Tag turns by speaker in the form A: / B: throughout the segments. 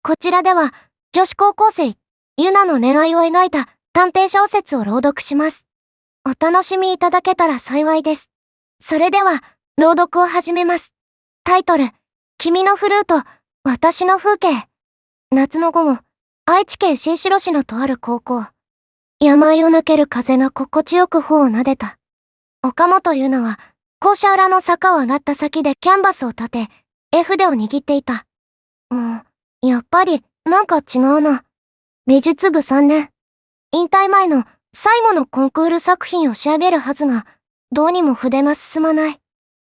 A: こちらでは、女子高校生、ユナの恋愛を描いた短編小説を朗読します。お楽しみいただけたら幸いです。それでは、朗読を始めます。タイトル、君のフルート、私の風景。夏の午後、愛知県新城市のとある高校。山あいを抜ける風が心地よく頬を撫でた。岡本優奈は、校舎裏の坂を上がった先でキャンバスを立て、絵筆を握っていた。やっぱり、なんか違うな。美術部3年。引退前の最後のコンクール作品を仕上げるはずが、どうにも筆が進まない。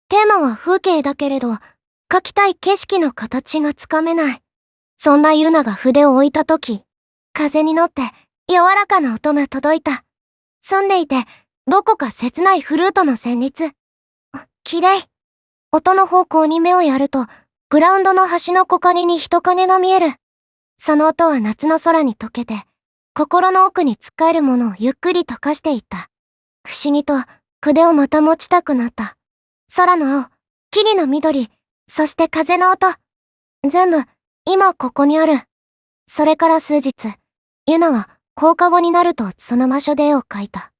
A: テーマは風景だけれど、描きたい景色の形がつかめない。そんなユナが筆を置いたとき、風に乗って柔らかな音が届いた。澄んでいて、どこか切ないフルートの旋律。綺麗。音の方向に目をやると、グラウンドの端の木陰に人影が見える。その音は夏の空に溶けて、心の奥につっかえるものをゆっくり溶かしていった。不思議と、筆をまた持ちたくなった。空の青、木々の緑、そして風の音。全部、今ここにある。それから数日、ユナは放課後になるとその場所で絵を描いた。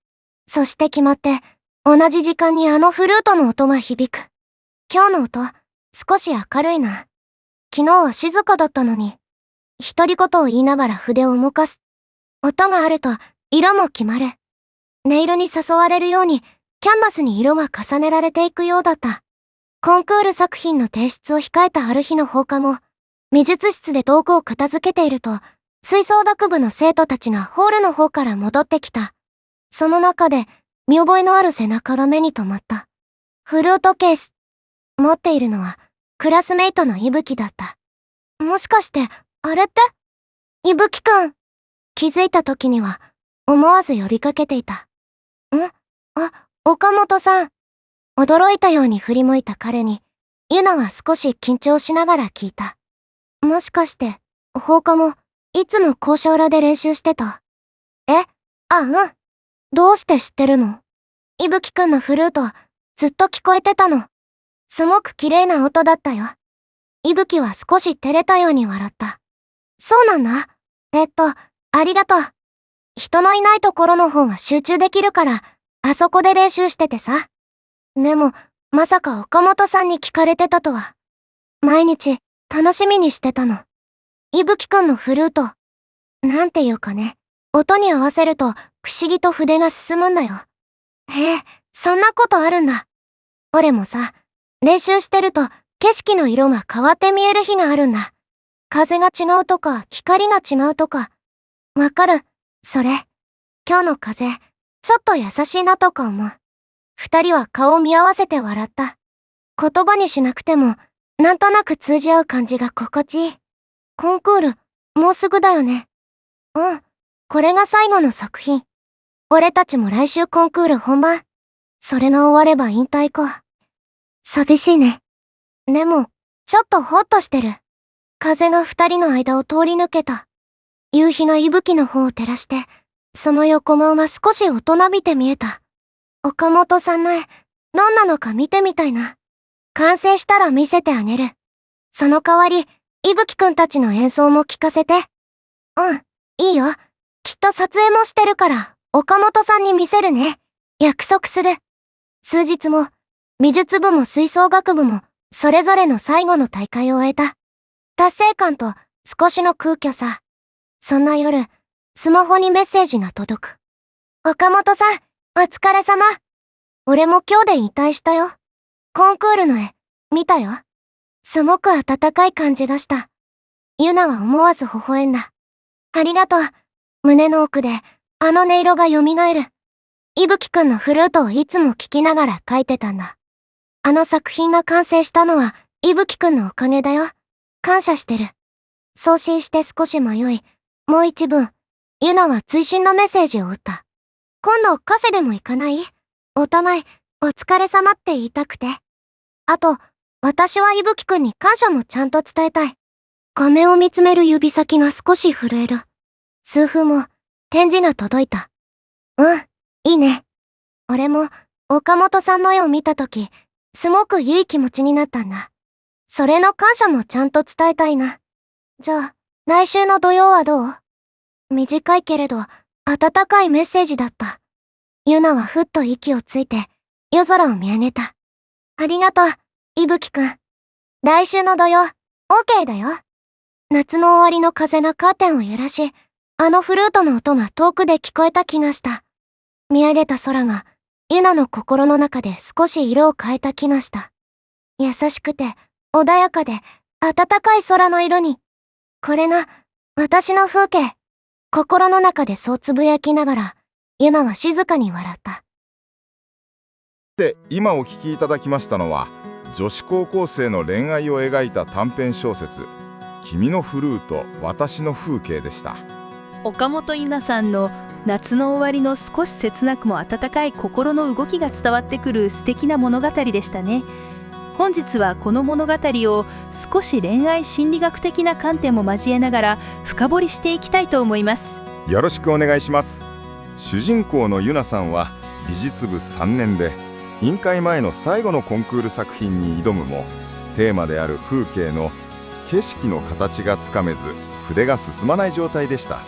A: そして決まって、同じ時間にあのフルートの音が響く。今日の音、少し明るいな。昨日は静かだったのに。独り言を言いながら筆を動かす。音があると、色も決まる。音色に誘われるように、キャンバスに色が重ねられていくようだった。コンクール作品の提出を控えたある日の放課後、美術室で道具を片付けていると、吹奏楽部の生徒たちがホールの方から戻ってきた。その中で、見覚えのある背中が目に留まった。フルートケース。持っているのは、クラスメイトの伊吹だった。もしかして、あれって伊吹くん。気づいた時には、思わず呼びかけていた。岡本さん。驚いたように振り向いた彼に、ユナは少し緊張しながら聞いた。もしかして、放課後、いつも校舎裏で練習してた？うん。どうして知ってるの？伊吹くんのフルート、ずっと聞こえてたの。すごく綺麗な音だったよ。伊吹は少し照れたように笑った。そうなんだ。ありがとう。人のいないところの方が集中できるから、あそこで練習しててさ。でも、まさか岡本さんに聞かれてたとは。毎日、楽しみにしてたの。伊吹くんのフルート。なんていうかね、音に合わせると不思議と筆が進むんだよ。へえ、そんなことあるんだ。俺もさ、練習してると景色の色が変わって見える日があるんだ。風が違うとか、光が違うとか。わかる、それ。今日の風、ちょっと優しいなとか思う。二人は顔を見合わせて笑った。言葉にしなくても、なんとなく通じ合う感じが心地いい。コンクール、もうすぐだよね。うん、これが最後の作品。俺たちも来週コンクール本番。それが終われば引退か。寂しいね。でも、ちょっとホッとしてる。風が二人の間を通り抜けた。夕日が息吹の方を照らして、その横顔が少し大人びて見えた。岡本さんの絵、どんなのか見てみたいな。完成したら見せてあげる。その代わり、伊吹くんたちの演奏も聞かせて。うん、いいよ。きっと撮影もしてるから、岡本さんに見せるね。約束する。数日後、美術部も吹奏楽部も、それぞれの最後の大会を終えた。達成感と少しの空虚さ。そんな夜、スマホにメッセージが届く。岡本さん、お疲れ様。俺も今日で引退したよ。コンクールの絵、見たよ。すごく温かい感じがした。ユナは思わず微笑んだ。ありがとう。胸の奥で、あの音色が蘇る。伊吹くんのフルートをいつも聴きながら描いてたんだ。あの作品が完成したのは、伊吹くんのおかげだよ。感謝してる。送信して少し迷い、もう一文、ユナは追伸のメッセージを打った。今度カフェでも行かない？お互い、お疲れ様って言いたくて。あと、私は伊吹くんに感謝もちゃんと伝えたい。画面を見つめる指先が少し震える。数分も、返事が届いた。うん、いいね。俺も、岡本さんの絵を見たとき、すごくいい気持ちになったんだ。それの感謝もちゃんと伝えたいな。じゃあ、来週の土曜はどう？短いけれど、温かいメッセージだった。ユナはふっと息をついて、夜空を見上げた。ありがとう、いぶきくん。来週の土曜、OK だよ。夏の終わりの風がカーテンを揺らし、あのフルートの音が遠くで聞こえた気がした。見上げた空が、ユナの心の中で少し色を変えた気がした。優しくて、穏やかで、暖かい空の色に。これが、私の風景。心の中でそうつぶやきながら、ユナは静かに笑った。
B: で、今お聞きいただきましたのは、女子高校生の恋愛を描いた短編小説「君のフルート、私の風景」でした。
C: 岡本ゆなさんの夏の終わりの少し切なくも温かい心の動きが伝わってくる素敵な物語でしたね。本日はこの物語を少し恋愛心理学的な観点も交えながら深掘りしていきたいと思います。
B: よろしくお願いします。主人公のゆなさんは美術部3年で、引退前の最後のコンクール作品に挑むも、テーマである風景の景色の形がつかめず、筆が進まない状態でした。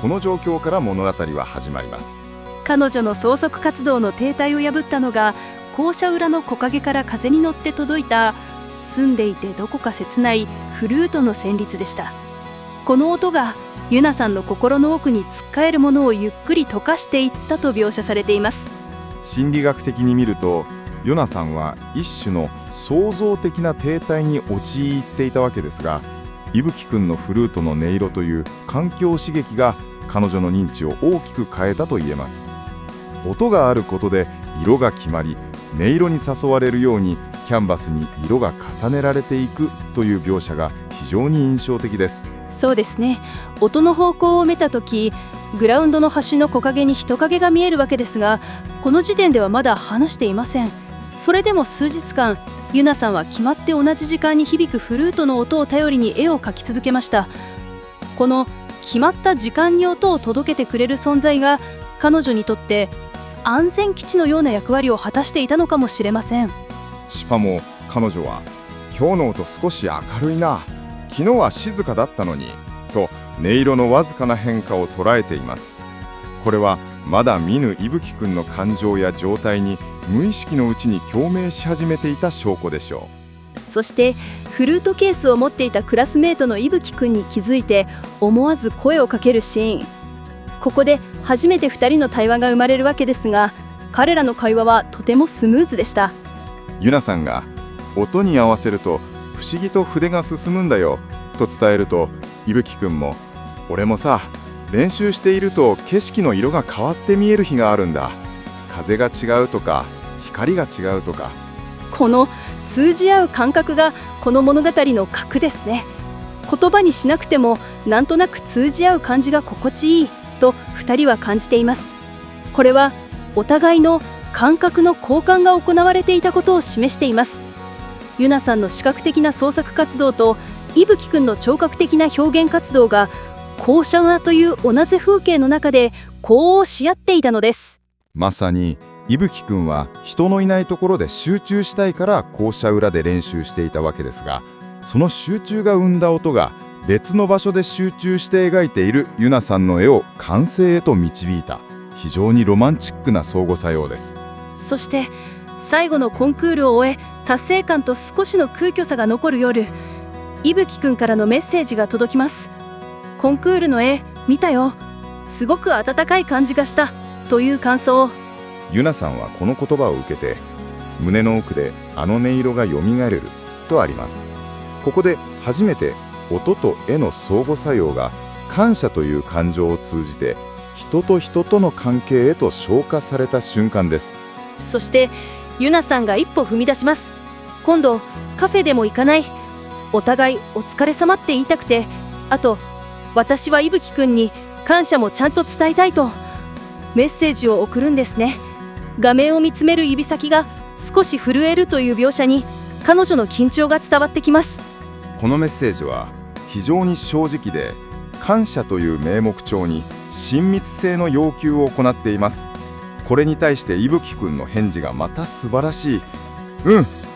B: この状況から物語は始まります。
C: 彼女の創作活動の停滞を破ったのが、校舎裏の木陰から風に乗って届いた澄んでいてどこか切ないフルートの旋律でした。この音がゆなさんの心の奥につっかえるものをゆっくり溶かしていったと描写されています。
B: 心理学的に見ると、ヨナさんは一種の創造的な停滞に陥っていたわけですが、いぶきくんのフルートの音色という環境刺激が彼女の認知を大きく変えたと言えます。音があることで色が決まり、音色に誘われるようにキャンバスに色が重ねられていくという描写が非常に印象的です。
C: そうですね。音の方向を見たとき、グラウンドの端の木陰に人影が見えるわけですが、この時点ではまだ話していません。それでも数日間、ゆなさんは決まって同じ時間に響くフルートの音を頼りに絵を描き続けました。この決まった時間に音を届けてくれる存在が、彼女にとって安全基地のような役割を果たしていたのかもしれません。
B: しかも彼女は、今日の音少し明るいな、昨日は静かだったのにと音色のわずかな変化を捉えています。これはまだ見ぬいぶきくんの感情や状態に無意識のうちに共鳴し始めていた証拠でしょ
C: う。そしてフルートケースを持っていたクラスメートのいぶきくんに気づいて思わず声をかけるシーン。ここで初めて2人の対話が生まれるわけですが、彼らの会話はとてもスムーズでした。
B: ゆなさんが音に合わせると不思議と筆が進むんだよと伝えると、いぶきくんも、俺もさ、練習していると景色の色が変わって見える日があるんだ。風が違うとか光が違うとか。
C: この通じ合う感覚がこの物語の核ですね。言葉にしなくてもなんとなく通じ合う感じが心地いいと2人は感じています。これはお互いの感覚の交換が行われていたことを示しています。ゆなさんの視覚的な創作活動といぶきくんの聴覚的な表現活動が校舎裏という同じ風景の中で呼応し合っていたのです。
B: まさにいぶきくんは人のいないところで集中したいから校舎裏で練習していたわけですが、その集中が生んだ音が別の場所で集中して描いているゆなさんの絵を完成へと導いた、非常にロマンチックな相互作用です。
C: そして最後のコンクールを終え、達成感と少しの空虚さが残る夜、いぶきくんからのメッセージが届きます。コンクールの絵見たよ、すごく温かい感じがしたという感想。
B: ゆなさんはこの言葉を受けて、胸の奥であの音色がよみがえるとあります。ここで初めて音と絵の相互作用が感謝という感情を通じて人と人との関係へと昇華された瞬間です。
C: そしてゆなさんが一歩踏み出します。今度カフェでも行かない？お互いお疲れ様って言いたくて、あと私はいぶきくんに感謝もちゃんと伝えたいとメッセージを送るんですね。画面を見つめる指先が少し震えるという描写に彼女の緊張が伝わってきます。
B: このメッセージは非常に正直で、感謝という名目帳に親密性の要求を行っています。これに対していぶきくんの返事がまた素晴らしい。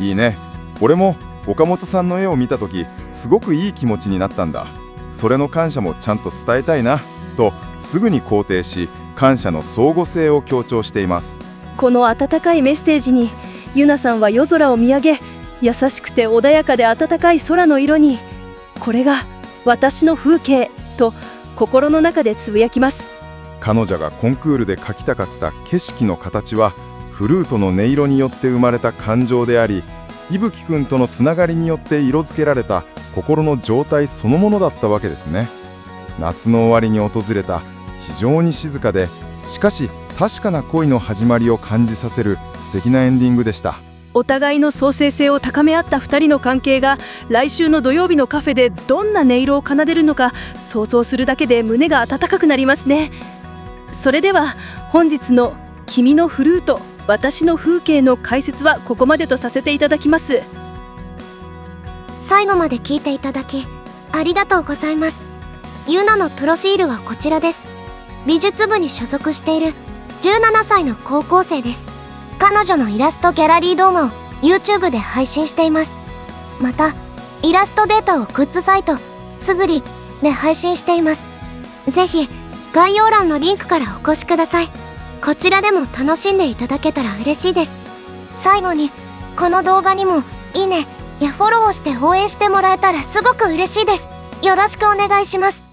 B: いいね。俺も岡本さんの絵を見たときすごくいい気持ちになったんだ。それの感謝もちゃんと伝えたいなとすぐに肯定し、感謝の相互性を強調しています。
C: この温かいメッセージにユナさんは夜空を見上げ、優しくて穏やかで温かい空の色に、これが私の風景と心の中でつぶやきます。
B: 彼女がコンクールで描きたかった景色の形は、フルートの音色によって生まれた感情であり、伊吹くんとのつながりによって色づけられた心の状態そのものだったわけですね。夏の終わりに訪れた非常に静かで、しかし確かな恋の始まりを感じさせる素敵なエンディングでした。
C: お互いの創生性を高め合った2人の関係が来週の土曜日のカフェでどんな音色を奏でるのか想像するだけで胸が温かくなりますね。それでは本日の「君のフルート私の風景」の解説はここまでとさせていただきます。
A: 最後まで聞いていただきありがとうございます。ユナのプロフィールはこちらです。美術部に所属している17歳の高校生です。彼女のイラストギャラリー動画を YouTube で配信しています。またイラストデータをグッズサイトすずりで配信しています。ぜひ概要欄のリンクからお越しください。こちらでも楽しんでいただけたら嬉しいです。最後にこの動画にもいいねやフォローをして応援してもらえたらすごく嬉しいです。よろしくお願いします。